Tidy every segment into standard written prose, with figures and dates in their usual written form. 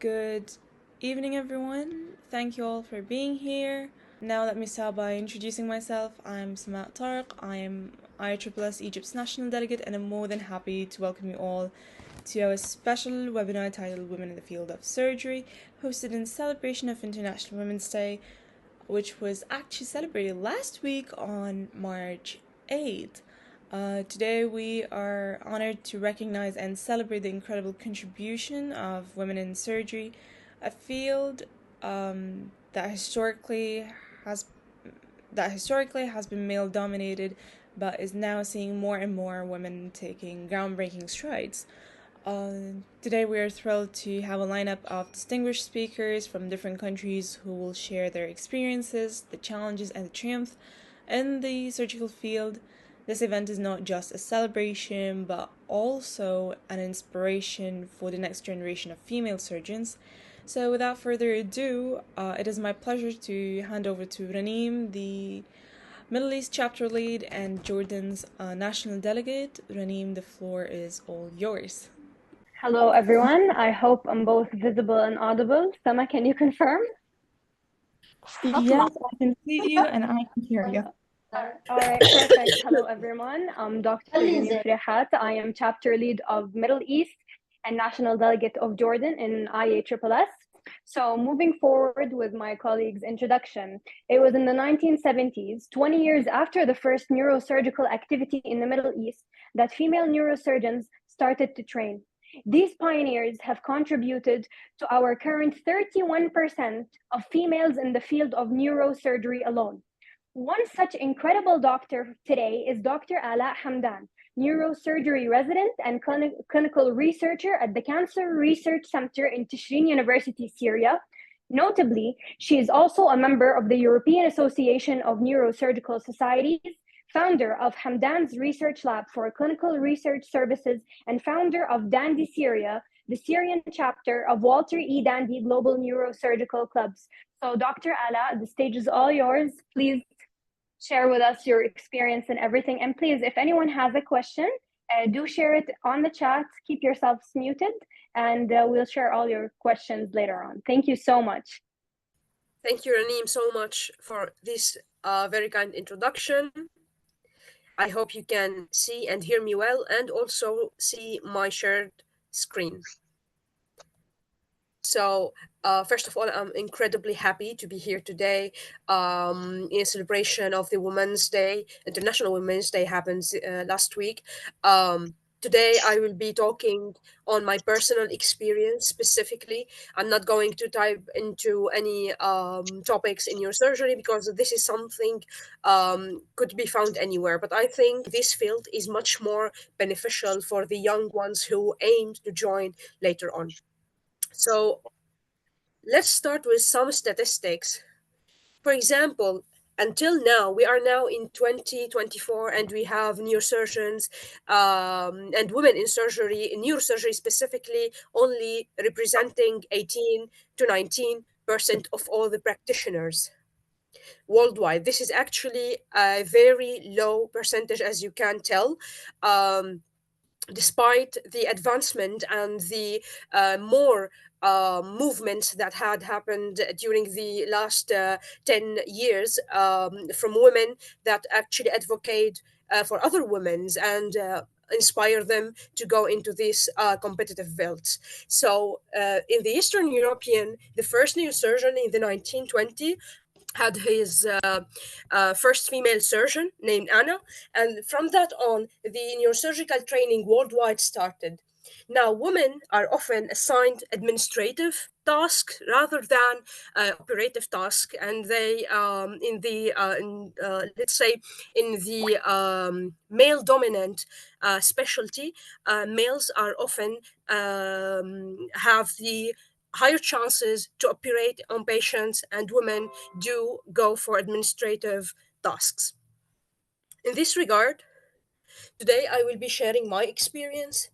Good evening, everyone. Thank you all for being here. Now, let me start by introducing myself. I'm Samat Tariq. I am IASSS Egypt's national delegate, and I'm more than happy to welcome you all to our special webinar titled Women in the Field of Surgery, hosted in celebration of International Women's Day, which was actually celebrated last week on March 8th. Today, we are honored to recognize and celebrate the incredible contribution of women in surgery, a field that historically has been male dominated, but is now seeing more and more women taking groundbreaking strides. Today, we are thrilled to have a lineup of distinguished speakers from different countries who will share their experiences, the challenges, and the triumph in the surgical field. This event is not just a celebration, but also an inspiration for the next generation of female surgeons. So, without further ado, it is my pleasure to hand over to Raneem, the Middle East chapter lead and Jordan's national delegate. Raneem, the floor is all yours. Hello, everyone. I hope I'm both visible and audible. Sama, can you confirm? Yes, I can see you and I can hear you. All right, perfect. Hello, everyone. I'm Dr. Frehat. I am chapter lead of Middle East and national delegate of Jordan in IASSS. So moving forward with my colleague's introduction, it was in the 1970s, 20 years after the first neurosurgical activity in the Middle East, that female neurosurgeons started to train. These pioneers have contributed to our current 31% of females in the field of neurosurgery alone. One such incredible doctor today is Dr. Alaa Hamdan, neurosurgery resident and clinical researcher at the Cancer Research Center in Tishreen University, Syria. Notably, she is also a member of the European Association of Neurosurgical Societies, founder of Hamdan's Research Lab for Clinical Research Services, and founder of Dandy Syria, the Syrian chapter of Walter E. Dandy Global Neurosurgical Clubs. So Dr. Alaa, the stage is all yours. Please share with us your experience and everything. And please, if anyone has a question, do share it on the chat. Keep yourselves muted, and we'll share all your questions later on. Thank you so much. Thank you, Raneem, so much for this very kind introduction. I hope you can see and hear me well, and also see my shared screen. So, first of all, I'm incredibly happy to be here today in celebration of the Women's Day. International Women's Day happens last week. Today, I will be talking on my personal experience specifically. I'm not going to dive into any topics in your surgery because this is something could be found anywhere. But I think this field is much more beneficial for the young ones who aim to join later on. So let's start with some statistics. For example, until now, we are now in 2024, and we have neurosurgeons and women in surgery, in neurosurgery specifically, only representing 18 to 19% of all the practitioners worldwide. This is actually a very low percentage, as you can tell. Despite the advancement and the more movements that had happened during the last 10 years from women that actually advocate for other women and inspire them to go into these competitive fields. So in the Eastern European, the first neurosurgeon in the 1920s had his first female surgeon named Anna, and from that on, the neurosurgical training worldwide started. Now, women are often assigned administrative tasks rather than operative tasks, and they, let's say, in the male-dominant specialty, males are often have the higher chances to operate on patients, and women do go for administrative tasks. In this regard, today I will be sharing my experience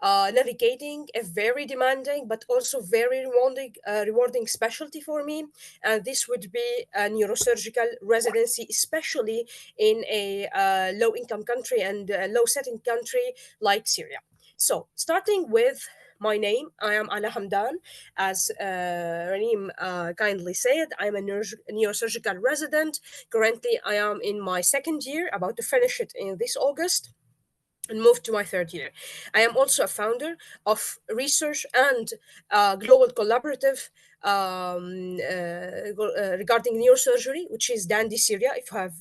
navigating a very demanding but also very rewarding specialty for me. And this would be a neurosurgical residency, especially in a low-income country and a low-setting country like Syria. So, starting with my name. I am Alaa Hamdan. As Raneem kindly said, I'm a neurosurgical resident. Currently, I am in my second year, about to finish it in this August and move to my third year. I am also a founder of research and global collaborative regarding neurosurgery, which is Dandy Syria. If you have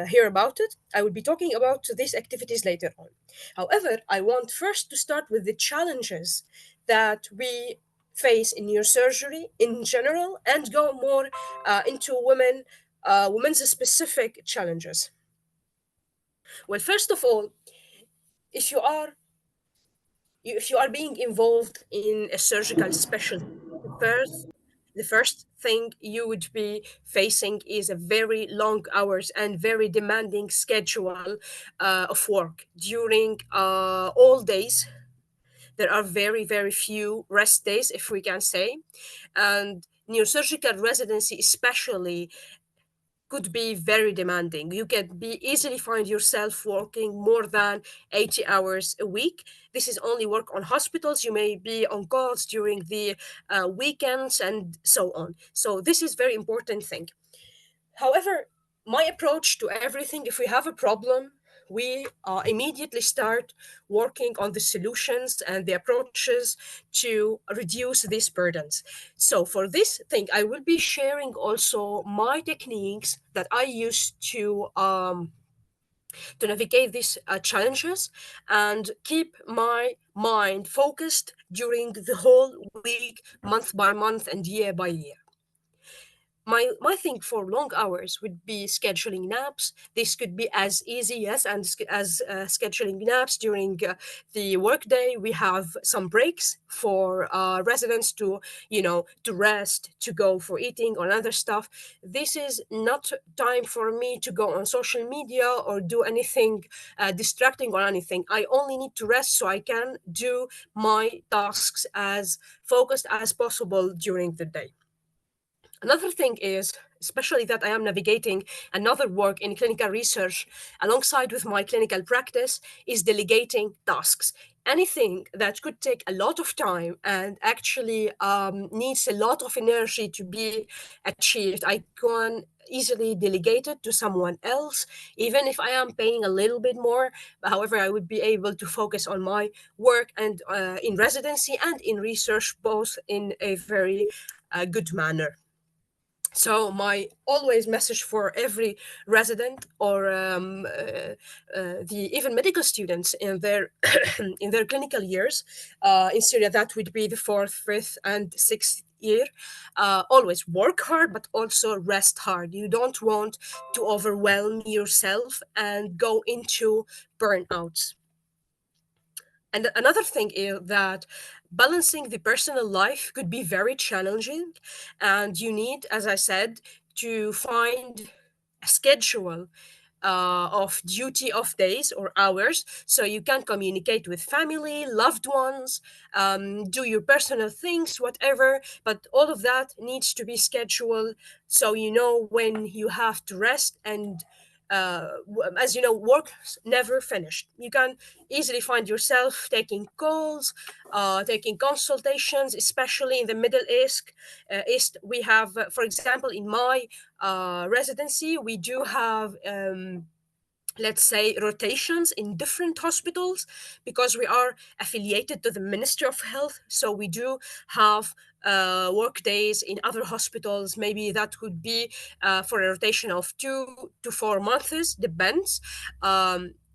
hear about it, I will be talking about these activities later on. However, I want first to start with the challenges that we face in neurosurgery in general and go more into women's specific challenges. Well, first of all, if you are if you are being involved in a surgical specialty, the first thing you would be facing is a very long hours and very demanding schedule of work during all days. There are very, very few rest days, if we can say. And neurosurgical residency especially could be very demanding. You can be easily find yourself working more than 80 hours a week. This is only work on hospitals. You may be on calls during the weekends and so on. So this is very important thing. However, my approach to everything, if we have a problem, we immediately start working on the solutions and the approaches to reduce these burdens. So, for this thing, I will be sharing also my techniques that I use to navigate these challenges and keep my mind focused during the whole week, month by month, and year by year. My thing for long hours would be scheduling naps. This could be as easy, yes, and as scheduling naps during the workday. We have some breaks for residents to, to rest, to go for eating or other stuff. This is not time for me to go on social media or do anything distracting or anything. I only need to rest so I can do my tasks as focused as possible during the day. Another thing is, especially that I am navigating another work in clinical research alongside with my clinical practice, is delegating tasks. Anything that could take a lot of time and actually needs a lot of energy to be achieved, I can easily delegate it to someone else, even if I am paying a little bit more. However, I would be able to focus on my work and in residency and in research, both in a very good manner. So my always message for every resident or the even medical students in their in their clinical years in Syria, that would be the fourth, fifth, and sixth year. Always work hard, but also rest hard. You don't want to overwhelm yourself and go into burnouts. And another thing is that balancing the personal life could be very challenging, and you need, as I said, to find a schedule of duty of days or hours so you can communicate with family, loved ones, do your personal things, whatever. But all of that needs to be scheduled so you know when you have to rest. And as you know, work never finished. You can easily find yourself taking calls, taking consultations, especially in the Middle East. East we have, for example, in my residency, we do have. Let's say rotations in different hospitals because we are affiliated to the Ministry of Health. So we do have work days in other hospitals. Maybe that could be for a rotation of 2 to 4 months, depends.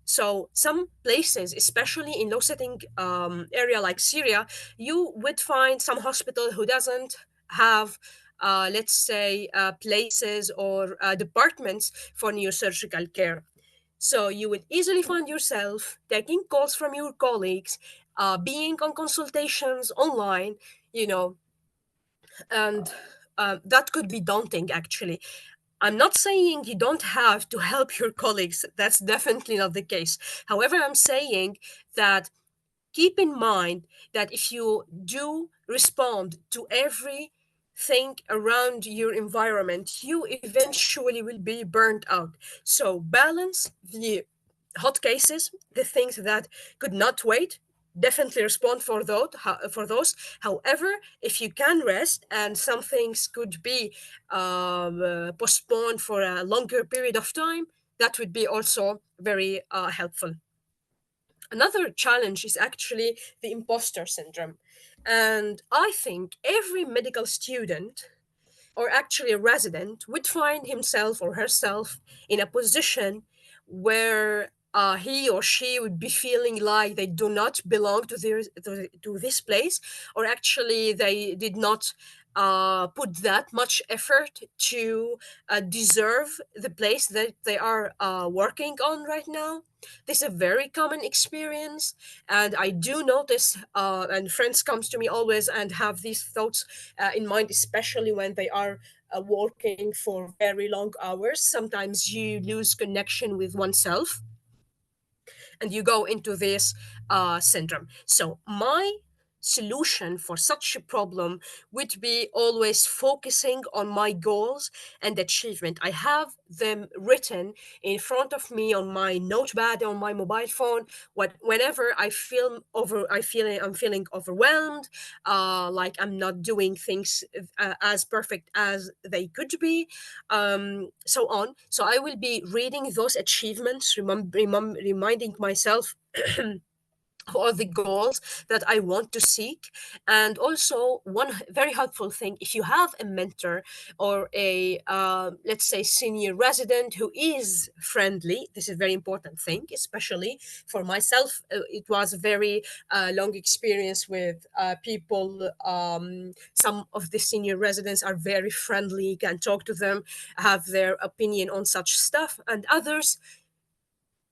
So some places, especially in low setting area like Syria, you would find some hospital who doesn't have let's say places or departments for neurosurgical care. So you would easily find yourself taking calls from your colleagues, being on consultations online, you know, and that could be daunting actually. I'm not saying you don't have to help your colleagues. That's definitely not the case. However, I'm saying that keep in mind that if you do respond to everything around your environment, you eventually will be burnt out. So balance the hot cases, the things that could not wait, definitely respond for those. However, if you can rest and some things could be postponed for a longer period of time, that would be also very helpful. Another challenge is actually the imposter syndrome. And I think every medical student, or actually a resident, would find himself or herself in a position where he or she would be feeling like they do not belong to this place, or actually they did not put that much effort to deserve the place that they are working on right now. This is a very common experience, and I do notice, and friends comes to me always and have these thoughts in mind, especially when they are working for very long hours. Sometimes you lose connection with oneself and you go into this syndrome. So my solution for such a problem would be always focusing on my goals and achievement. I have them written in front of me on my notepad, on my mobile phone. Whenever I'm feeling overwhelmed, like I'm not doing things as perfect as they could be, so on. So I will be reading those achievements, reminding myself or the goals that I want to seek. And also, one very helpful thing, if you have a mentor or a, let's say, senior resident who is friendly, this is a very important thing, especially for myself. It was a very long experience with people. Some of the senior residents are very friendly, you can talk to them, have their opinion on such stuff, and others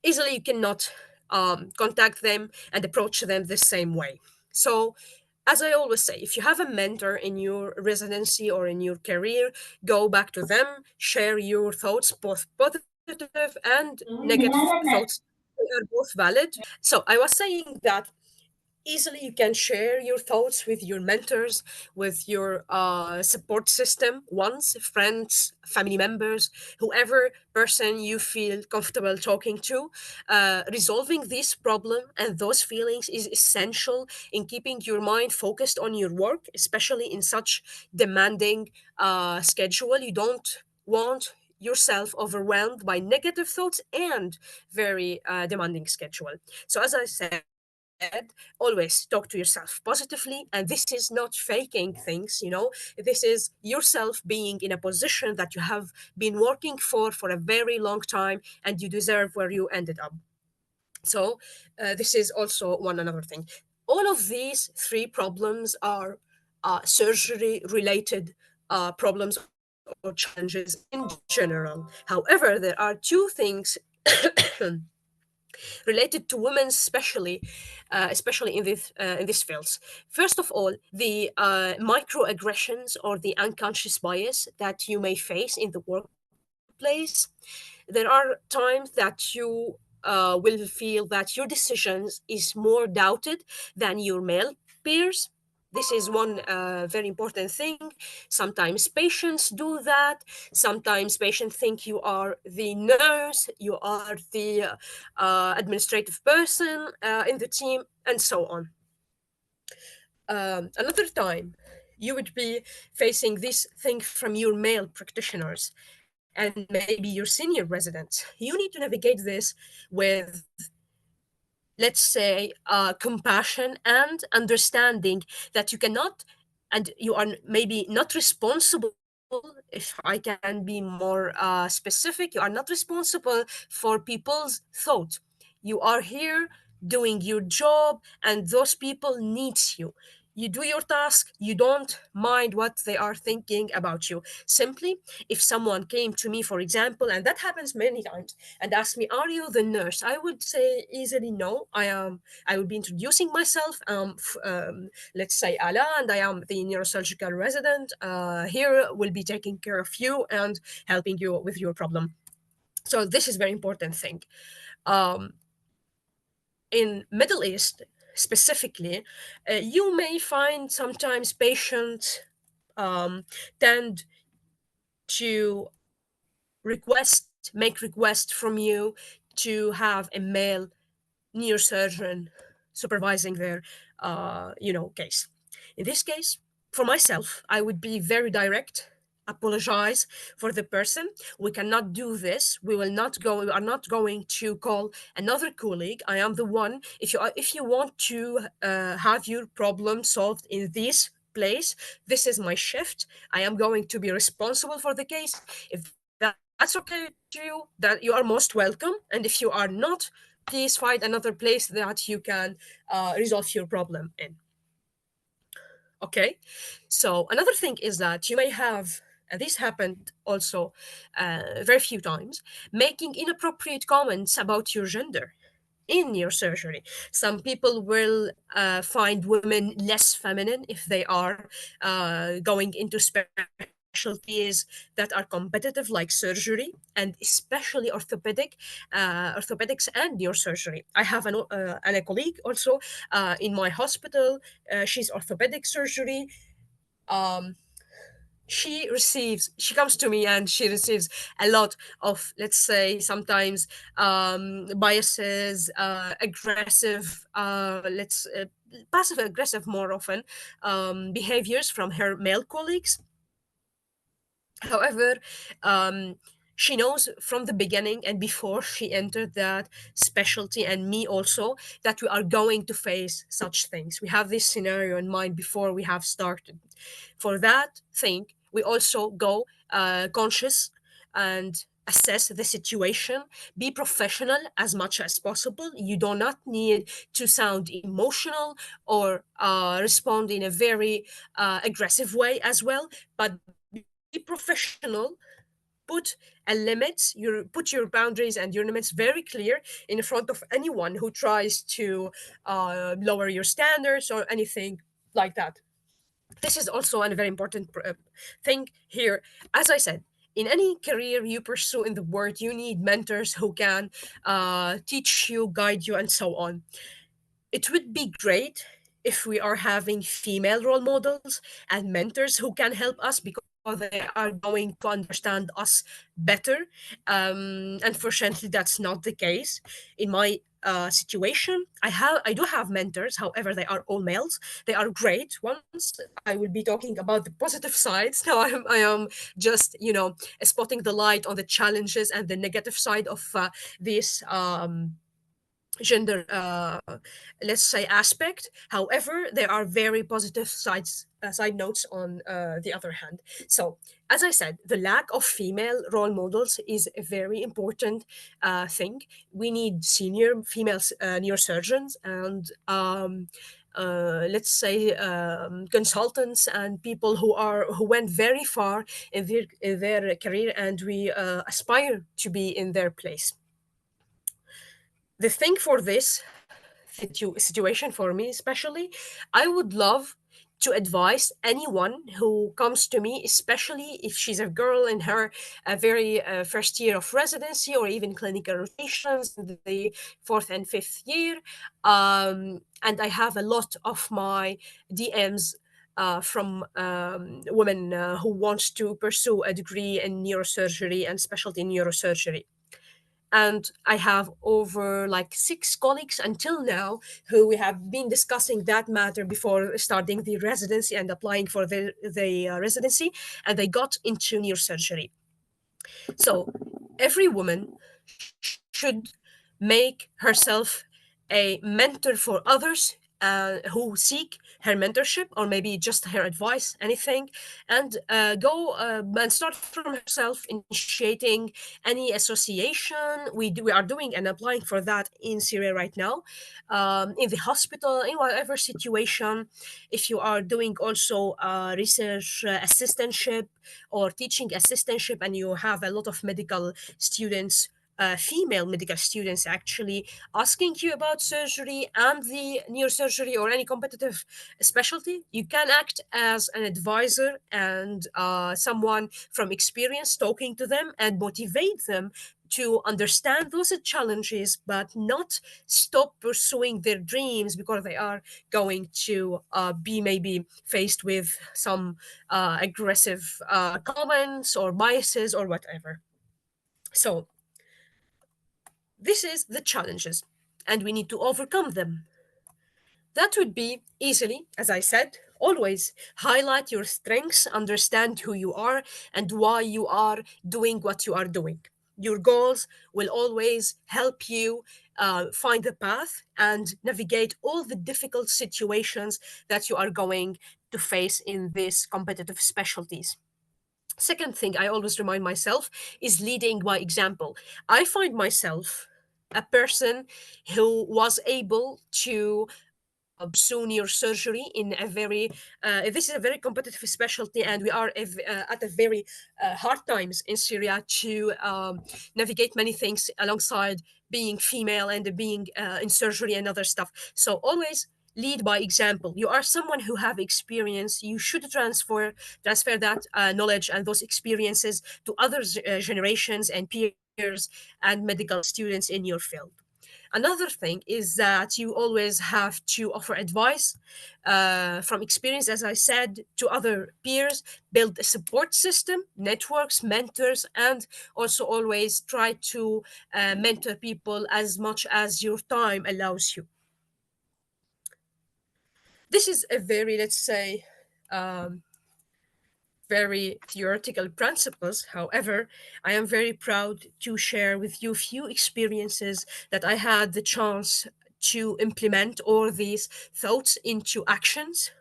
easily you cannot contact them and approach them the same way. So, as I always say, if you have a mentor in your residency or in your career, go back to them, share your thoughts, both positive and negative thoughts. They are both valid. So, I was saying that easily you can share your thoughts with your mentors, with your support system, ones, friends, family members, whoever person you feel comfortable talking to. Resolving this problem and those feelings is essential in keeping your mind focused on your work, especially in such demanding schedule. You don't want yourself overwhelmed by negative thoughts and very demanding schedule. So as I said, always talk to yourself positively, and this is not faking things, this is yourself being in a position that you have been working for a very long time, and you deserve where you ended up. So this is also one another thing. All of these three problems are surgery related problems or challenges in general. However, there are two things related to women, especially in these fields. First of all, the microaggressions or the unconscious bias that you may face in the workplace. There are times that you will feel that your decisions is more doubted than your male peers. This is one very important thing. Sometimes patients do that. Sometimes patients think you are the nurse, you are the administrative person in the team, and so on. Another time, you would be facing this thing from your male practitioners and maybe your senior residents. You need to navigate this with, let's say, compassion and understanding that you cannot, and you are maybe not responsible. If I can be more specific, you are not responsible for people's thought. You are here doing your job, and those people needs you. You do your task, you don't mind what they are thinking about you. Simply, if someone came to me, for example, and that happens many times, and asked me, "Are you the nurse?" I would say easily, "No, I am." I would be introducing myself. Let's say Alaa, and I am the neurosurgical resident. Here will be taking care of you and helping you with your problem. So this is very important thing. Um, in Middle East specifically, you may find sometimes patients tend to make request from you to have a male neurosurgeon supervising their case. In this case, for myself, I would be very direct, apologize for the person. We cannot do this. We are not going to call another colleague. I am the one. If you want to have your problem solved in this place, this is my shift. I am going to be responsible for the case. If that's okay to you, that you are most welcome. And if you are not, please find another place that you can resolve your problem in. Okay, so another thing is that you may have, and this happened also very few times, making inappropriate comments about your gender in your surgery. Some people will find women less feminine if they are going into specialties that are competitive, like surgery, and especially orthopedics and neurosurgery. I have a colleague also in my hospital. She's orthopedic surgery. Um, she comes to me and she receives a lot of, let's say, sometimes biases, aggressive, passive aggressive more often, behaviors from her male colleagues. However, um, she knows from the beginning and before she entered that specialty, and me also, that we are going to face such things. We have this scenario in mind before we have started. For that thing, we also go conscious and assess the situation, be professional as much as possible. You do not need to sound emotional or respond in a very aggressive way as well, but be professional. Put a limit, put your boundaries and your limits very clear in front of anyone who tries to lower your standards or anything like that. This is also a very important thing here. As I said, in any career you pursue in the world, you need mentors who can teach you, guide you, and so on. It would be great if we are having female role models and mentors who can help us, because they are going to understand us better. Unfortunately, that's not the case. In my situation, I do have mentors. However, they are all males. They are great ones. I will be talking about the positive sides. Now I am just spotting the light on the challenges and the negative side of this gender, let's say, aspect. However, there are very positive side notes on the other hand. So, as I said, the lack of female role models is a very important thing. We need senior female neurosurgeons and let's say consultants and people who went very far in their career, and we aspire to be in their place. The thing for this situation, for me especially, I would love to advise anyone who comes to me, especially if she's a girl in her very first year of residency or even clinical rotations in the fourth and fifth year. And I have a lot of my DMs from women who want to pursue a degree in neurosurgery and specialty in neurosurgery. And I have over like 6 colleagues until now who we have been discussing that matter before starting the residency and applying for the residency, and they got into neurosurgery. So every woman should make herself a mentor for others who seek her mentorship or maybe just her advice, anything, and go and start from herself, initiating any association. We are doing and applying for that in Syria right now, in the hospital, in whatever situation. If you are doing also research assistantship or teaching assistantship, and you have a lot of medical students, female medical students actually, asking you about surgery and the neurosurgery or any competitive specialty, you can act as an advisor and someone from experience, talking to them and motivate them to understand those challenges, but not stop pursuing their dreams because they are going to be maybe faced with some aggressive comments or biases or whatever. So this is the challenges, and we need to overcome them. That would be easily, as I said, always highlight your strengths, understand who you are and why you are doing what you are doing. Your goals will always help you find the path and navigate all the difficult situations that you are going to face in these competitive specialties. Second thing I always remind myself is leading by example. I find myself a person who was able to pursue neurosurgery in a very this is a very competitive specialty, and we are at a very hard times in Syria to navigate many things alongside being female and being in surgery and other stuff. So always lead by example. You are someone who have experience, you should transfer that knowledge and those experiences to other generations and peers and medical students in your field. Another thing is that you always have to offer advice from experience, as I said, to other peers, build a support system, networks, mentors, and also always try to mentor people as much as your time allows you. This is a very, let's say, um, very theoretical principles. However, I am very proud to share with you few experiences that I had the chance to implement all these thoughts into actions.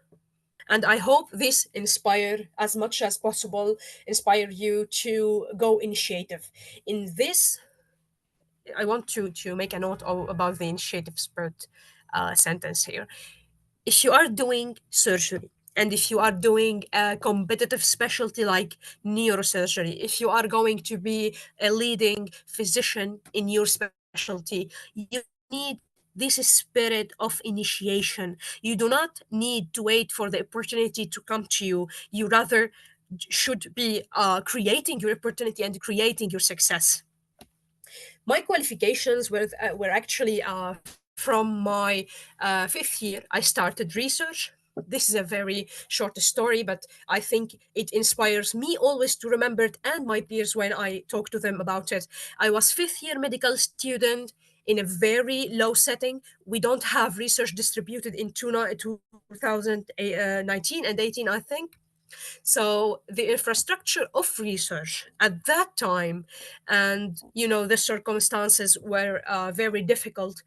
And I hope this inspire as much as possible, inspire you to go initiative. In this, I want to make a note about the initiative spirit sentence here. If you are doing surgery and if you are doing a competitive specialty like neurosurgery, if you are going to be a leading physician in your specialty, you need this spirit of initiation. You do not need to wait for the opportunity to come to you. You rather should be creating your opportunity and creating your success. My qualifications were actually from my fifth year. I started research. This is a very short story, but I think it inspires me always to remember it and my peers when I talk to them about it. I was fifth year medical student in a very low setting. We don't have research distributed in 2019 and 18, I think. So the infrastructure of research at that time, and the circumstances were very difficult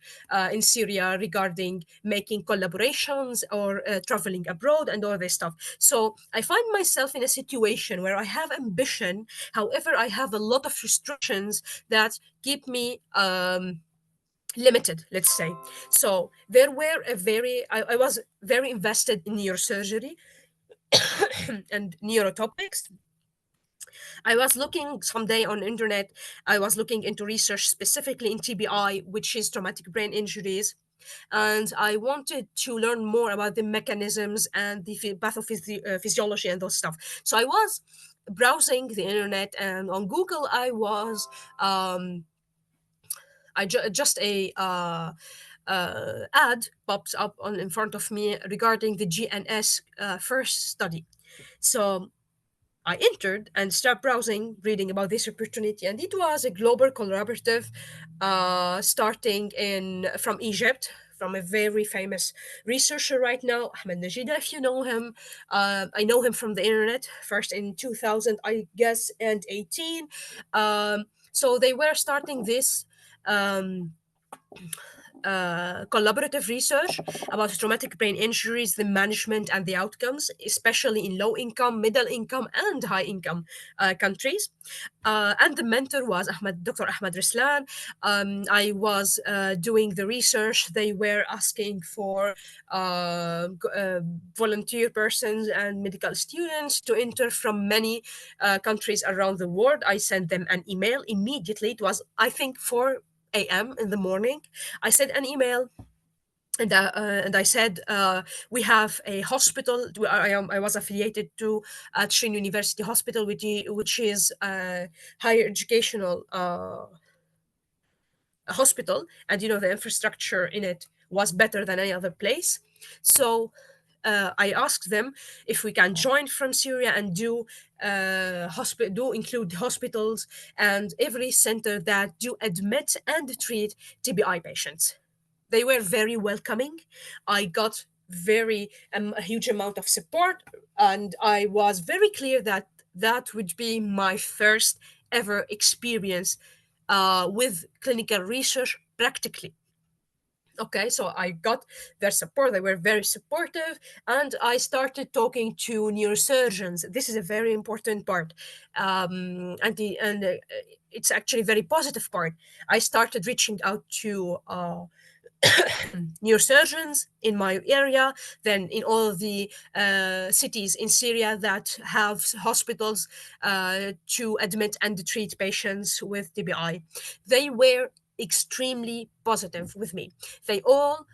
in Syria regarding making collaborations or traveling abroad and all this stuff. So I find myself in a situation where I have ambition, however, I have a lot of restrictions that keep me limited, let's say. So there were I was very invested in neurosurgery and neurotopics. I was looking someday on internet. I was looking into research specifically in TBI, which is traumatic brain injuries, and I wanted to learn more about the mechanisms and the pathophysiology and those stuff. So I was browsing the internet, and on Google, um, just a ad pops up on in front of me regarding the GNS first study. So I entered and started browsing, reading about this opportunity, and it was a global collaborative starting in from Egypt, from a very famous researcher right now, Ahmed Najida, if you know him. I know him from the internet, first in 2000, I guess, and 18. So they were starting this um, collaborative research about traumatic brain injuries, the management and the outcomes, especially in low income, middle income, and high income countries. And the mentor was Dr. Ahmed Rislan. I was doing the research. They were asking for volunteer persons and medical students to enter from many countries around the world. I sent them an email immediately. It was, I think, 4 a.m. in the morning. I sent an email and I said we have a hospital. I was affiliated to Tishreen University Hospital, which is a higher educational hospital, and the infrastructure in it was better than any other place. So I asked them if we can join from Syria and do include hospitals and every center that do admit and treat TBI patients. They were very welcoming. I got very a huge amount of support, and I was very clear that that would be my first ever experience with clinical research practically. Okay, so I got their support. They were very supportive, and I started talking to neurosurgeons. This is a very important part, and it's actually a very positive part. I started reaching out to neurosurgeons in my area, then in all the cities in Syria that have hospitals to admit and treat patients with TBI. They were extremely positive with me. They all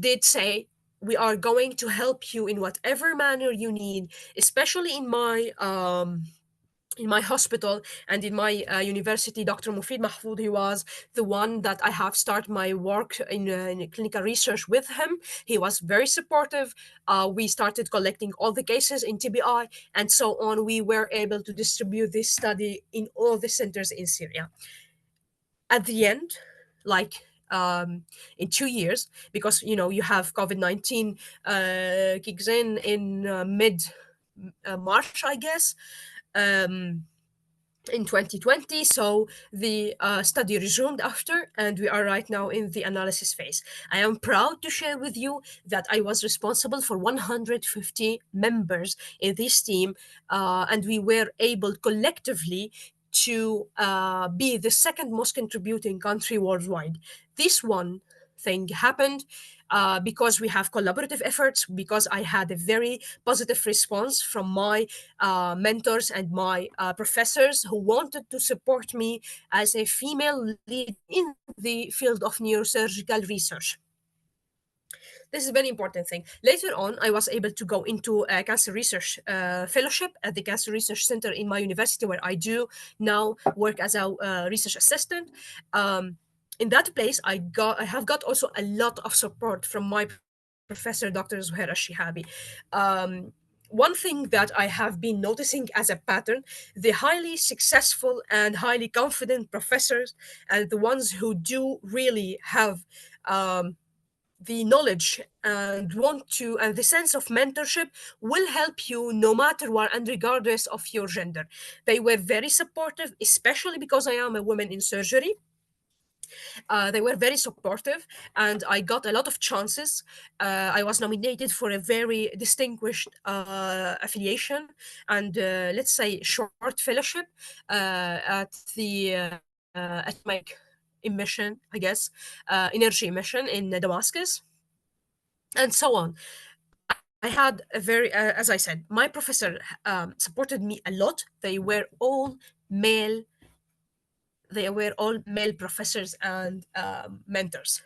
did say, we are going to help you in whatever manner you need, especially in my hospital and in my university. Dr. Mufid Mahfoud, he was the one that I have started my work in clinical research with him. He was very supportive. We started collecting all the cases in TBI and so on. We were able to distribute this study in all the centers in Syria. At the end, like in 2 years, because you have COVID-19 kicks in mid March, I guess. In 2020, so the study resumed after, and we are right now in the analysis phase. I am proud to share with you that I was responsible for 150 members in this team, and we were able collectively to be the second most contributing country worldwide. This one thing happened because we have collaborative efforts, because I had a very positive response from my mentors and my professors who wanted to support me as a female lead in the field of neurosurgical research. This is a very important thing. Later on, I was able to go into a cancer research fellowship at the Cancer Research Center in my university, where I do now work as a research assistant. In that place, I have got also a lot of support from my professor, Dr. Zuhair Al-Shihabi. One thing that I have been noticing as a pattern, the highly successful and highly confident professors and the ones who do really have the knowledge and want to, and the sense of mentorship will help you no matter what and regardless of your gender. They were very supportive, especially because I am a woman in surgery. They were very supportive, and I got a lot of chances. I was nominated for a very distinguished affiliation and, let's say, short fellowship at the atomic emission, I guess, energy emission in Damascus, and so on. I had a very, as I said, my professor supported me a lot. Male they were all male professors and mentors.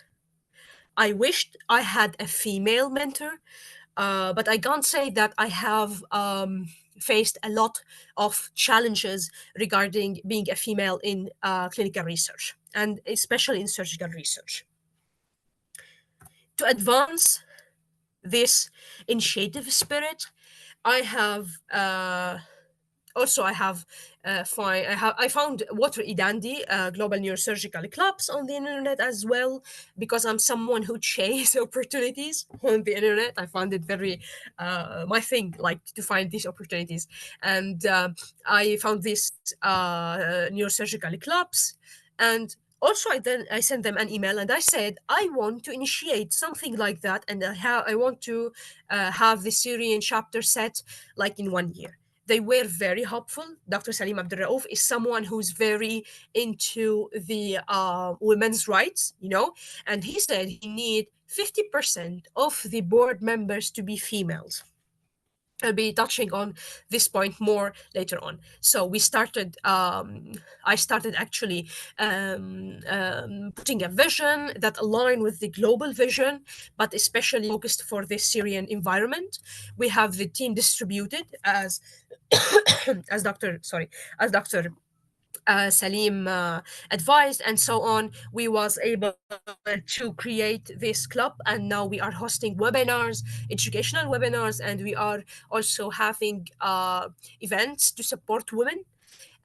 I wished I had a female mentor, but I can't say that I have faced a lot of challenges regarding being a female in clinical research, and especially in surgical research. To advance this initiative spirit, I have also I found Water Idandi global neurosurgical clubs on the internet as well, because I'm someone who chases opportunities on the internet. I found it very my thing, like, to find these opportunities, and I found these neurosurgical clubs, and also I sent them an email and I said I want to initiate something like that, and I want to have the Syrian chapter set like in 1 year. They were very helpful. Dr. Salim Abdulraouf is someone who's very into the women's rights, and he said he need 50% of the board members to be females. I'll be touching on this point more later on. So I started actually putting a vision that aligned with the global vision, but especially focused for the Syrian environment. We have the team distributed as as Dr. Salim advised, and so on. We was able to create this club, and now we are hosting webinars, educational webinars, and we are also having events to support women.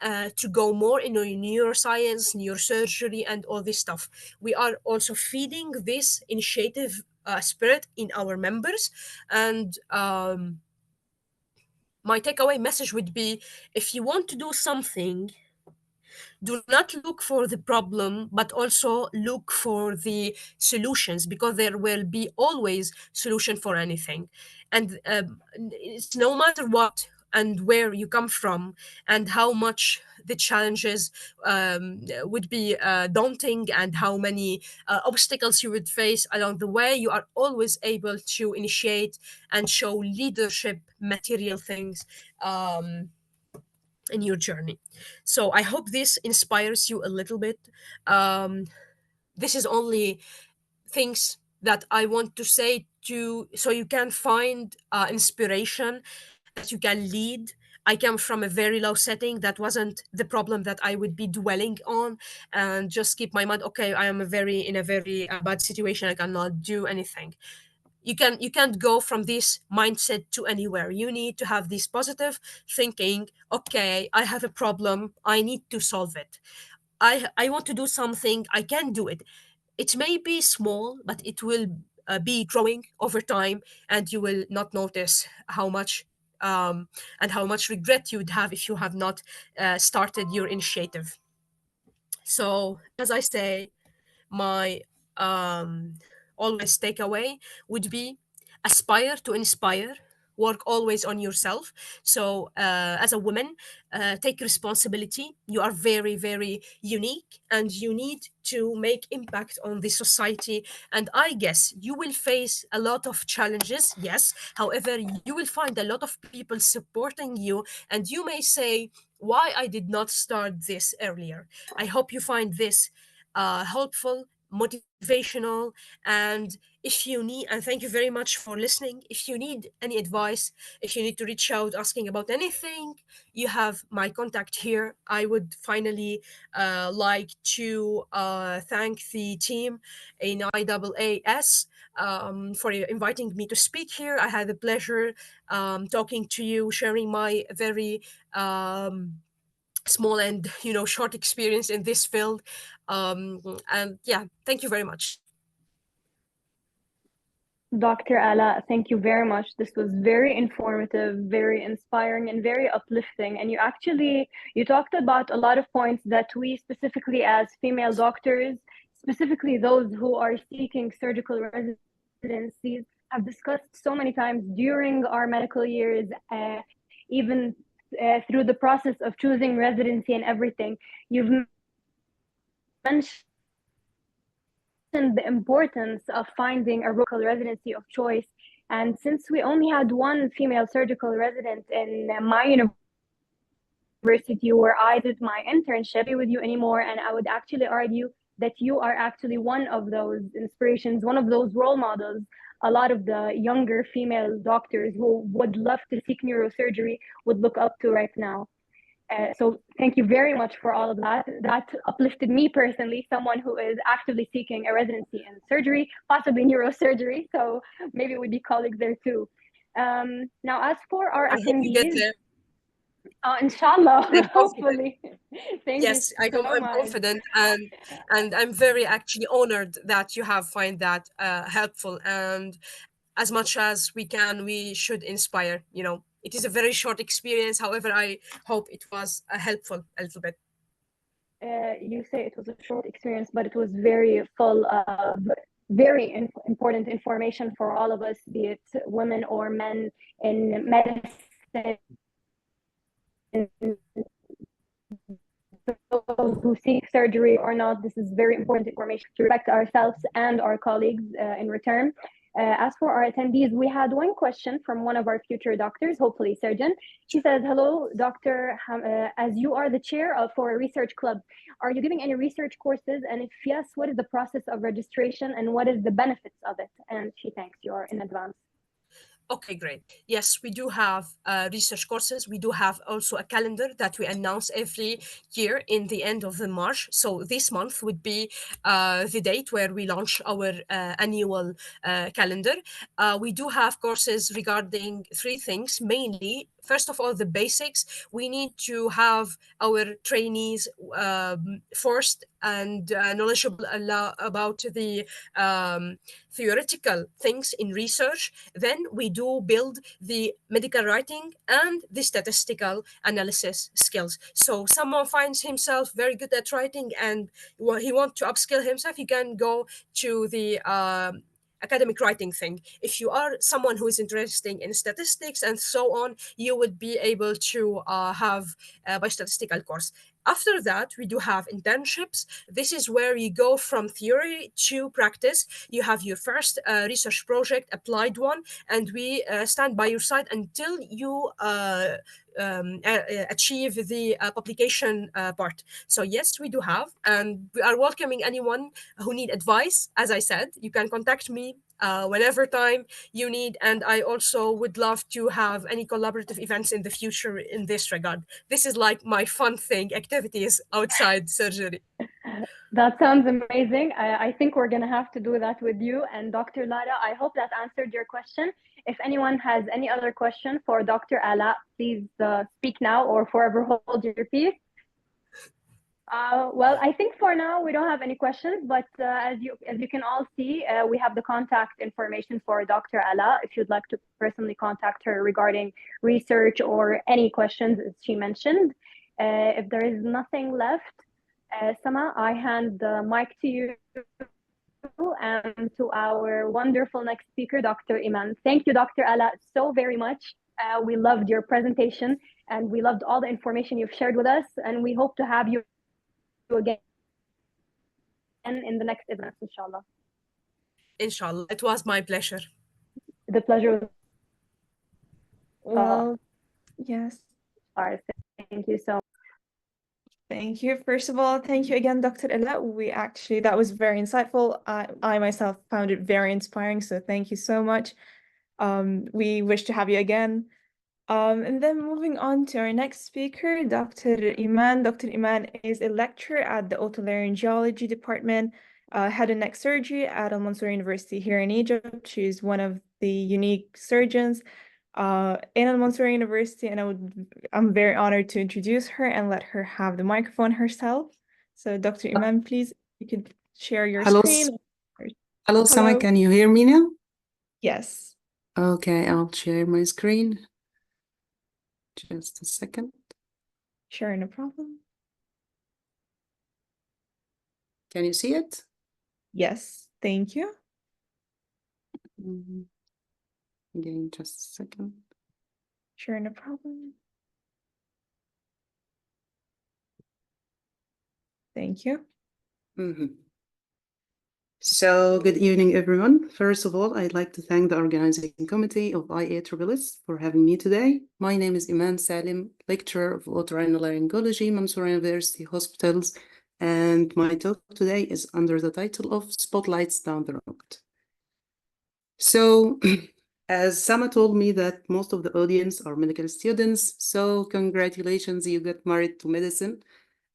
to go more into neuroscience, neurosurgery, and all this stuff. We are also feeding this initiative spirit in our members. And my takeaway message would be, if you want to do something, do not look for the problem, but also look for the solutions, because there will be always solution for anything. And it's no matter what and where you come from and how much the challenges would be daunting, and how many obstacles you would face along the way, you are always able to initiate and show leadership material things in your journey. So I hope this inspires you a little bit. This is only things that I want to say to, so you can find inspiration, that you can lead. I come from a very low setting. That wasn't the problem that I would be dwelling on, and just keep my mind, okay, I am in a very bad situation, I cannot do anything. You can't go from this mindset to anywhere. You need to have this positive thinking. Okay, I have a problem, I need to solve it. I want to do something, I can do it. It may be small, but it will be growing over time, and you will not notice how much and how much regret you would have if you have not started your initiative. So as I say, my um, always takeaway would be, aspire to inspire, work always on yourself. So as a woman, take responsibility. You are very, very unique, and you need to make impact on the society. And I guess you will face a lot of challenges, yes. However, you will find a lot of people supporting you, and you may say, why I did not start this earlier. I hope you find this helpful, motivational. And if you need, and thank you very much for listening, if you need any advice, if you need to reach out asking about anything, you have my contact here. I would finally like to thank the team in IAAS for inviting me to speak here. I had the pleasure talking to you, sharing my very small and short experience in this field. And yeah, thank you very much. Dr. Alaa, thank you very much. This was very informative, very inspiring, and very uplifting. And you talked about a lot of points that we specifically as female doctors, specifically those who are seeking surgical residencies, have discussed so many times during our medical years, even through the process of choosing residency and everything. You've mentioned the importance of finding a local residency of choice. And since we only had one female surgical resident in my university where I did my internship with you anymore, and I would actually argue that you are actually one of those inspirations, one of those role models a lot of the younger female doctors who would love to seek neurosurgery would look up to right now. So thank you very much for all of that. That uplifted me personally, someone who is actively seeking a residency in surgery, possibly neurosurgery. So maybe we'd be colleagues there too. Now, as for our attendees, inshallah, hopefully. Yes, I'm confident, and I'm very actually honored that you have find that helpful. And as much as we can, we should inspire. It is a very short experience. However, I hope it was helpful a little bit. You say it was a short experience, but it was very full of very important information for all of us, be it women or men in medicine, those who seek surgery or not. This is very important information to respect ourselves and our colleagues in return. As for our attendees, we had one question from one of our future doctors, hopefully surgeon. She says, hello, Dr. As you are the chair for a research club, are you giving any research courses? And if yes, what is the process of registration and what is the benefits of it? And she thanks you in advance. Okay, great. Yes, we do have research courses. We do have also a calendar that we announce every year in the end of the March. So this month would be the date where we launch our annual calendar. We do have courses regarding three things, mainly first of all, the basics. We need to have our trainees forced and knowledgeable about the theoretical things in research. Then we do build the medical writing and the statistical analysis skills. So someone finds himself very good at writing and he wants to upskill himself, he can go to the academic writing thing. If you are someone who is interested in statistics and so on, you would be able to have a biostatistical course. After that, we do have internships. This is where you go from theory to practice. You have your first research project, applied one, and we stand by your side until you achieve the publication part. So yes, we do have, and we are welcoming anyone who need advice. As I said, you can contact me whenever time you need, and I also would love to have any collaborative events in the future in this regard. This is like my fun thing, activities outside surgery. That sounds amazing. I think we're going to have to do that with you and Dr. Lara. I hope that answered your question. If anyone has any other question for Dr. Alaa, please speak now or forever hold your peace. Well, I think for now we don't have any questions, but as you can all see, we have the contact information for Dr. Alaa if you'd like to personally contact her regarding research or any questions as she mentioned. If there is nothing left, Sama, I hand the mic to you and to our wonderful next speaker, Dr. Eman. Thank you, Dr. Alaa, so very much. We loved your presentation and we loved all the information you've shared with us, and we hope to have you again in the next event, inshallah. Inshallah, it was my pleasure. The pleasure. Well, yes. Thank you so much. Thank you. First of all, thank you again, Dr. Alaa. That was very insightful. I myself found it very inspiring, so thank you so much. We wish to have you again. And then moving on to our next speaker, Dr. Eman. Dr. Eman is a lecturer at the Otolaryngology department, head and neck surgery at Mansoura University here in Egypt. She's one of the unique surgeons in Mansoura University, and I'm very honored to introduce her and let her have the microphone herself. So Dr. Eman, please, you could share your screen. Hello, Sama, can you hear me now? Yes. Okay, I'll share my screen. Just a second. Sure, no problem. Can you see it? Yes, thank you. Again, just a second. Sure, no problem. Thank you. So, good evening, everyone. First of all, I'd like to thank the organizing committee of IASSS for having me today. My name is Eman Salem, lecturer of Otorhinolaryngology, Mansoura University Hospitals, and my talk today is under the title of Spotlights Down the Road. So, as Sama told me that most of the audience are medical students, so congratulations, you got married to medicine.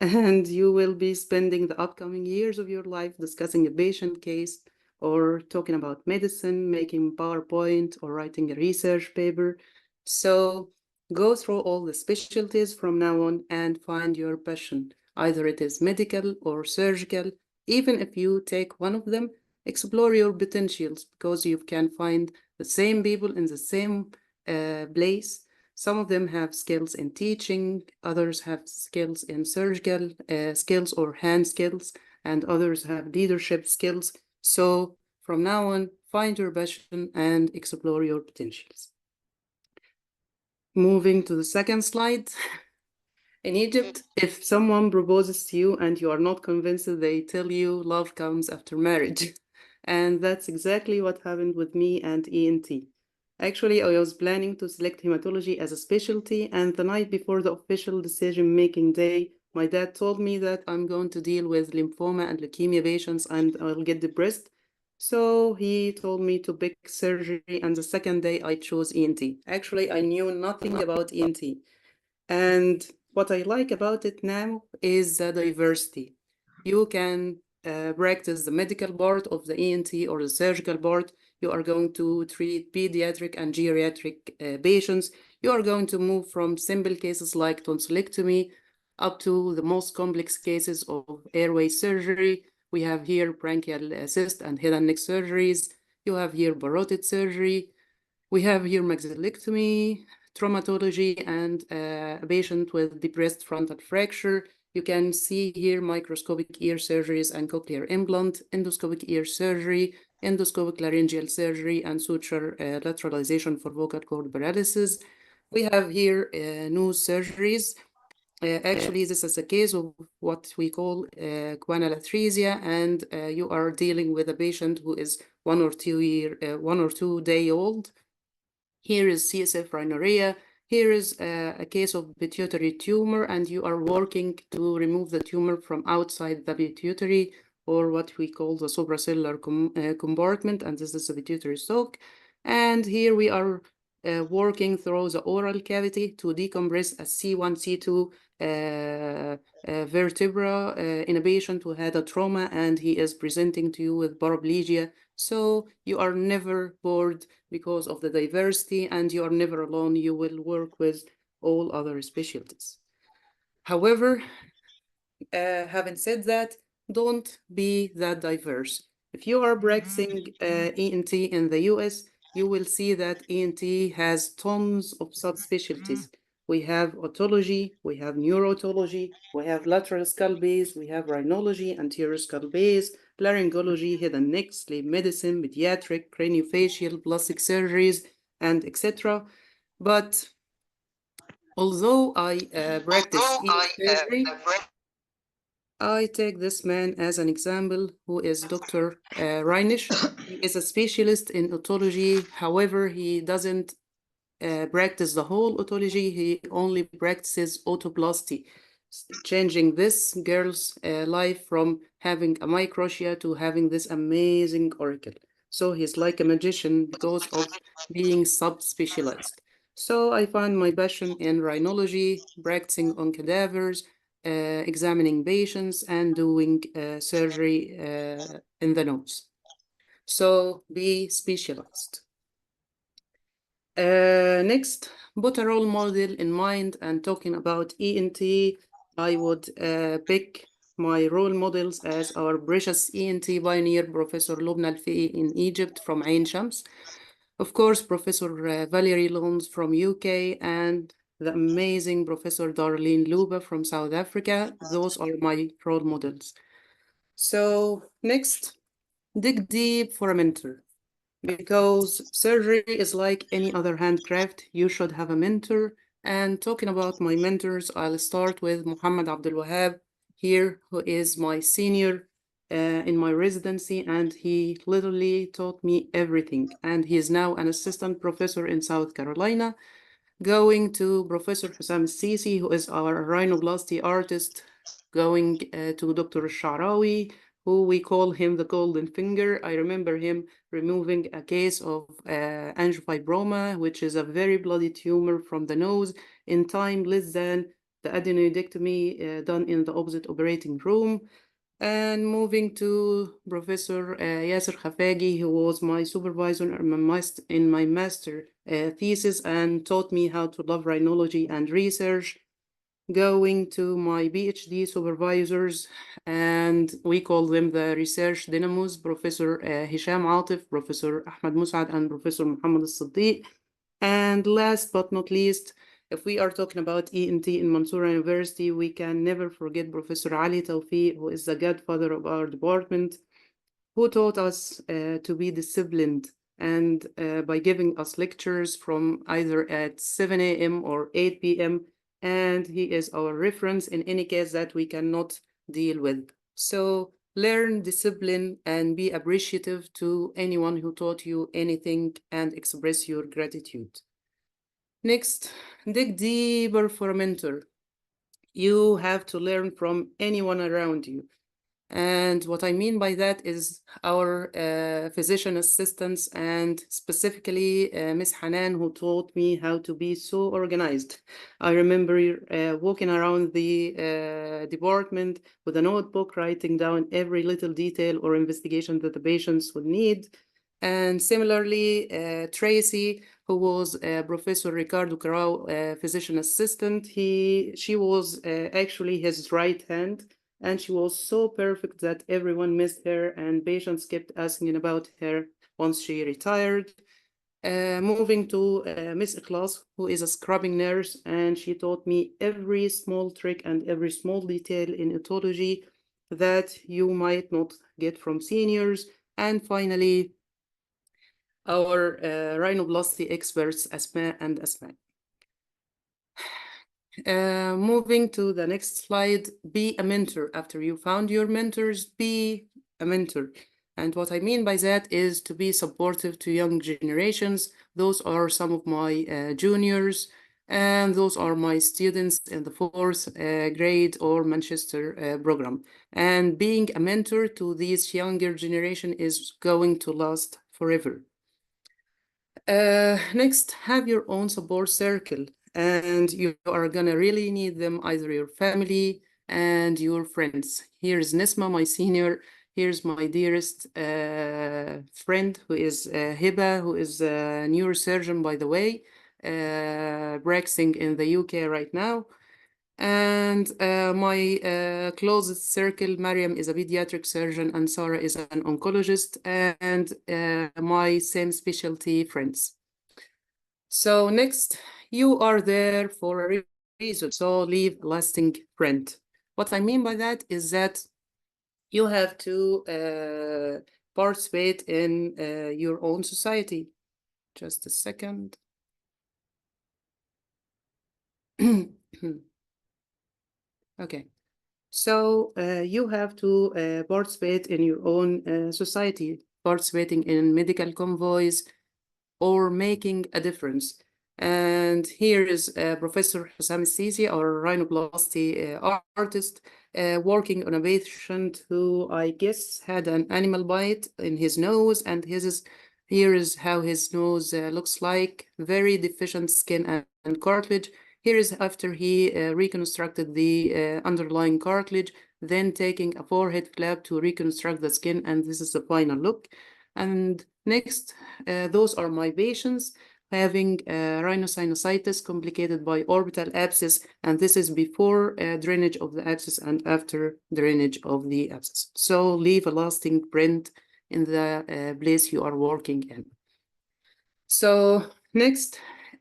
And you will be spending the upcoming years of your life discussing a patient case or talking about medicine, making PowerPoint or writing a research paper. So go through all the specialties from now on and find your passion. Either it is medical or surgical. Even if you take one of them, explore your potentials because you can find the same people in the same place. Some of them have skills in teaching, others have skills in surgical skills or hand skills, and others have leadership skills. So from now on, find your passion and explore your potentials. Moving to the second slide. In Egypt, if someone proposes to you and you are not convinced, they tell you love comes after marriage. And that's exactly what happened with me and ENT. Actually, I was planning to select hematology as a specialty, and the night before the official decision-making day, my dad told me that I'm going to deal with lymphoma and leukemia patients and I'll get depressed. So he told me to pick surgery, and the second day I chose ENT. Actually, I knew nothing about ENT. And what I like about it now is the diversity. You can practice the medical part of the ENT or the surgical part. You are going to treat pediatric and geriatric patients. You are going to move from simple cases like tonsillectomy up to the most complex cases of airway surgery. We have here bronchial cyst and head and neck surgeries. You have here parotid surgery. We have here maxillectomy, traumatology, and a patient with depressed frontal fracture. You can see here microscopic ear surgeries and cochlear implant, endoscopic ear surgery, endoscopic laryngeal surgery, and suture lateralization for vocal cord paralysis. We have here nose surgeries. Actually, this is a case of what we call guanal atresia, and you are dealing with a patient who is 1 or 2 day old. Here is CSF rhinorrhea. Here is a case of pituitary tumor, and you are working to remove the tumor from outside the pituitary, or what we call the supracellular compartment, and this is the pituitary stalk. And here we are working through the oral cavity to decompress a C1, C2 vertebra in a patient who had a trauma, and he is presenting to you with paraplegia. So you are never bored because of the diversity, and you are never alone. You will work with all other specialties. However, having said that, don't be that diverse. If you are practicing ENT in the US, you will see that ENT has tons of subspecialties. We have otology, we have neurotology, we have lateral skull base, we have rhinology, anterior skull base, laryngology, head and neck, sleep medicine, pediatric, craniofacial, plastic surgeries, and etc. But although I practice ENT surgery, I take this man as an example, who is Dr. Reinisch. He is a specialist in otology. However, he doesn't practice the whole otology. He only practices otoplasty, changing this girl's life from having a microtia to having this amazing auricle. So he's like a magician because of being subspecialized. So I found my passion in rhinology, practicing on cadavers, examining patients, and doing surgery in the nose. So be specialized. Next, put a role model in mind, and talking about ENT, I would pick my role models as our precious ENT pioneer, Professor Lubna Al-Fiqi in Egypt from Ain Shams. Of course, Professor Valerie Lons from UK, and the amazing Professor Darlene Luba from South Africa. Those are my role models. So next, dig deep for a mentor. Because surgery is like any other handcraft, you should have a mentor. And talking about my mentors, I'll start with Muhammad Abdul Wahab here, who is my senior in my residency, and he literally taught me everything. And he is now an assistant professor in South Carolina. Going to Professor Hussam Sisi, who is our rhinoplasty artist. Going to Dr. Sharawi, who we call him the golden finger. I remember him removing a case of angiofibroma, which is a very bloody tumor from the nose, in time less than the adenoidectomy done in the opposite operating room. And moving to Professor Yasser Khafagi, who was my supervisor in my master thesis and taught me how to love rhinology and research. Going to my PhD supervisors, and we call them the research dynamos, Professor Hisham Atif, Professor Ahmed Musad, and Professor Muhammad Al-Siddiq. And last but not least, if we are talking about ENT in Mansoura University, we can never forget Professor Ali Tawfiq, who is the godfather of our department, who taught us to be disciplined, and by giving us lectures from either at 7 a.m. or 8 p.m., and he is our reference in any case that we cannot deal with. So learn discipline and be appreciative to anyone who taught you anything, and express your gratitude. Next, dig deeper for a mentor. You have to learn from anyone around you. And what I mean by that is our physician assistants, and specifically Miss Hanan, who taught me how to be so organized. I remember walking around the department with a notebook, writing down every little detail or investigation that the patients would need. And similarly, Tracy, who was Professor Ricardo Carao, physician assistant, she was actually his right hand, and she was so perfect that everyone missed her, and patients kept asking about her once she retired. Moving to Miss Ikhlas, who is a scrubbing nurse, and she taught me every small trick and every small detail in otology that you might not get from seniors. And finally, our rhinoplasty experts, Asma and Asma. Moving to the next slide, be a mentor. After you found your mentors, be a mentor. And what I mean by that is to be supportive to young generations. Those are some of my juniors, and those are my students in the 4th grade or Manchester program. And being a mentor to this younger generation is going to last forever. Next, have your own support circle, and you are gonna really need them, either your family and your friends. Here's Nisma, my senior. Here's my dearest friend, who is Hiba, who is a neurosurgeon, by the way, practicing in the UK right now. And my closest circle, Mariam is a pediatric surgeon, and Sarah is an oncologist, and my same specialty friends. So next, you are there for a reason, so leave lasting print. What I mean by that is that you have to participate in your own society. Just a second. Okay. So you have to participate in your own society, participating in medical convoys or making a difference. And here is Professor Hussam Sisi, our rhinoplasty artist, working on a patient who I guess had an animal bite in his nose, and here is how his nose looks like, very deficient skin and cartilage. Here is after he reconstructed the underlying cartilage, then taking a forehead flap to reconstruct the skin, and this is the final look. And next, those are my patients having rhinosinusitis complicated by orbital abscess, and this is before drainage of the abscess and after drainage of the abscess. So leave a lasting print in the place you are working in. So next,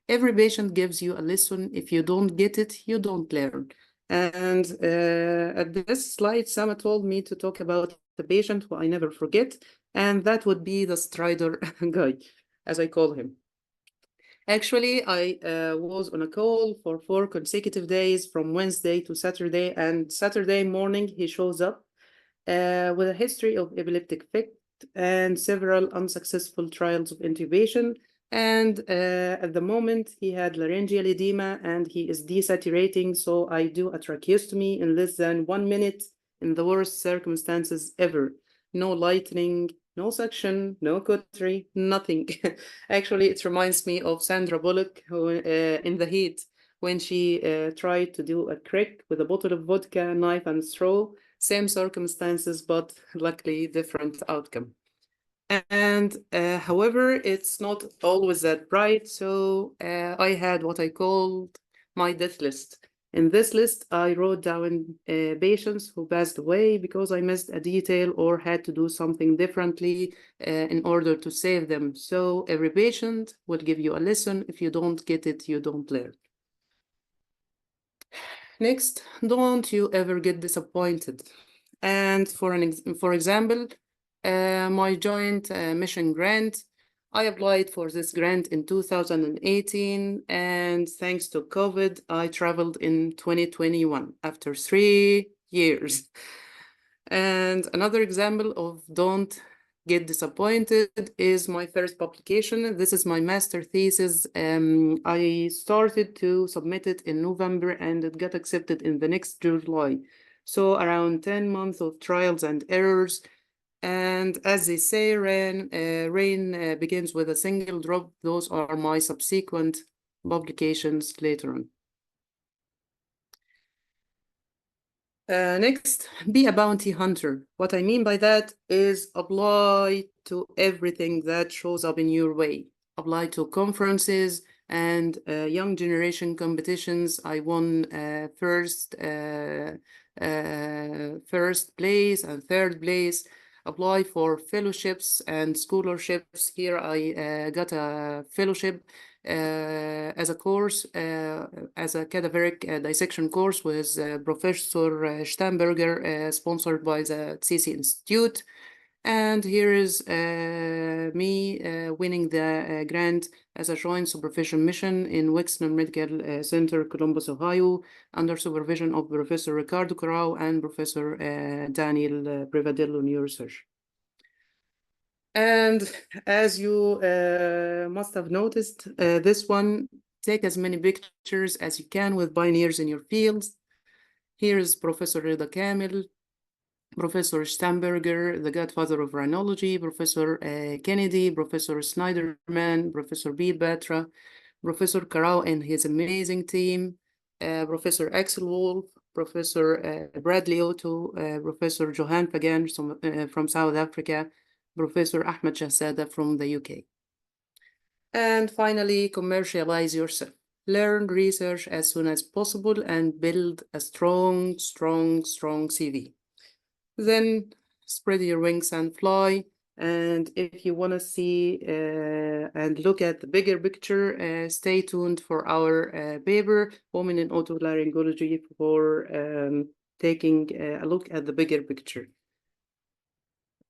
every patient gives you a lesson. If you don't get it, you don't learn. And at this slide, Sama told me to talk about the patient who I never forget, and that would be the Strider guy, as I call him. Actually, I was on a call for 4 consecutive days from Wednesday to Saturday, and Saturday morning he shows up with a history of epileptic fit and several unsuccessful trials of intubation. And at the moment, he had laryngeal edema and he is desaturating. So I do a tracheostomy in less than 1 minute in the worst circumstances ever. No lightning, no suction, no cautery, nothing. Actually, it reminds me of Sandra Bullock who, in The Heat, when she tried to do a crick with a bottle of vodka, knife, and straw. Same circumstances, but luckily different outcome. And however, it's not always that bright. So I had what I called my death list. In this list, I wrote down patients who passed away because I missed a detail or had to do something differently in order to save them. So every patient will give you a lesson. If you don't get it, you don't learn. Next, don't you ever get disappointed. And for example, my joint mission grant, I applied for this grant in 2018, and thanks to COVID, I traveled in 2021 after 3 years. And another example of don't get disappointed is my first publication. This is my master thesis. I started to submit it in November and it got accepted in the next July. So around 10 months of trials and errors. And as they say, rain begins with a single drop. Those are my subsequent publications later on. Next, be a bounty hunter. What I mean by that is apply to everything that shows up in your way. Apply to conferences and young generation competitions. I won first place and third place. Apply for fellowships and scholarships. Here I got a fellowship as a course, as a cadaveric dissection course with Professor Stamberger, sponsored by the CC Institute. And here is me winning the grant as a joint supervision mission in Wexner Medical Center, Columbus, Ohio, under supervision of Professor Ricardo Corrao and Professor Daniel Privadillo, neurosurgeon. And as you must have noticed, this one, take as many pictures as you can with pioneers in your fields. Here is Professor Rida Kamil, Professor Stamberger, the godfather of rhinology, Professor Kennedy, Professor Snyderman, Professor Bill Batra, Professor Corrao and his amazing team, Professor Axel Wolf, Professor Bradley Otto, Professor Johan Pagan from South Africa, Professor Ahmed Shahzada from the UK. And finally, commercialize yourself. Learn, research as soon as possible, and build a strong CV. Then spread your wings and fly. And if you want to see and look at the bigger picture, stay tuned for our paper, Women in Otolaryngology, for taking a look at the bigger picture.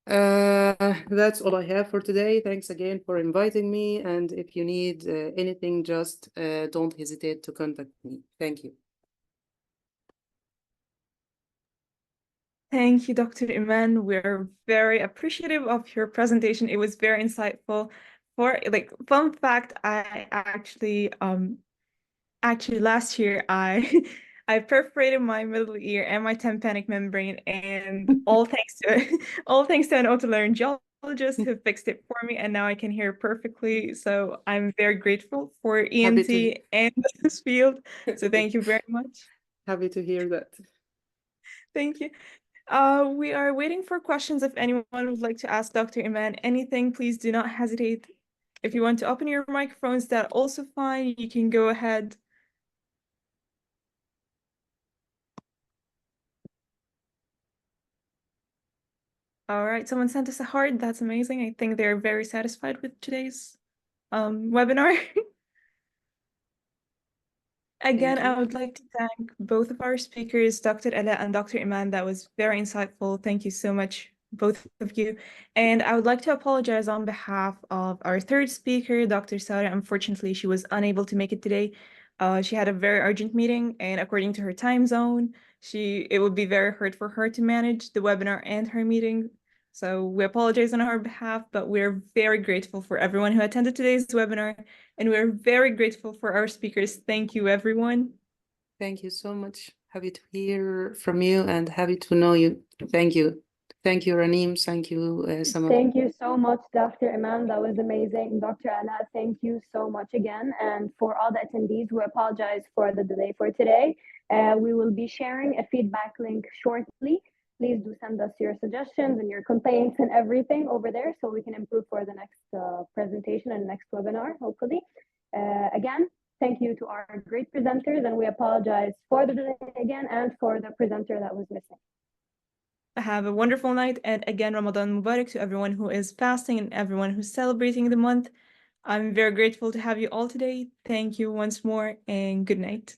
That's all I have for today. Thanks again for inviting me. And if you need anything, just don't hesitate to contact me. Thank you. Thank you, Dr. Eman. We're very appreciative of your presentation. It was very insightful. For fun fact, I actually last year I I perforated my middle ear and my tympanic membrane, and all thanks to an otolaryngologist who fixed it for me, and now I can hear perfectly. So I'm very grateful for ENT and this field. So thank you very much. Happy to hear that. Thank you. We are waiting for questions. If anyone would like to ask Dr. Eman anything, please do not hesitate. If you want to open your microphones, that's also fine. You can go ahead. All right, someone sent us a heart. That's amazing. I think they're very satisfied with today's webinar. Again, I would like to thank both of our speakers, Dr. Alaa and Dr. Eman. That was very insightful. Thank you so much, both of you. And I would like to apologize on behalf of our third speaker, Dr. Sarah. Unfortunately, she was unable to make it today. She had a very urgent meeting, and according to her time zone, it would be very hard for her to manage the webinar and her meeting. So we apologize on our behalf, but we're very grateful for everyone who attended today's webinar, and we're very grateful for our speakers. Thank you, everyone. Thank you so much. Happy to hear from you and happy to know you. Thank you. Thank you, Raneem. Thank you, Sama. Thank you so much, Dr. Eman. That was amazing. Dr. Alaa, thank you so much again. And for all the attendees, we apologize for the delay for today. We will be sharing a feedback link shortly. Please do send us your suggestions and your complaints and everything over there so we can improve for the next presentation and next webinar, hopefully. Again, thank you to our great presenters, and we apologize for the delay again and for the presenter that was missing. Have a wonderful night, and again, Ramadan Mubarak to everyone who is fasting and everyone who's celebrating the month. I'm very grateful to have you all today. Thank you once more, and good night.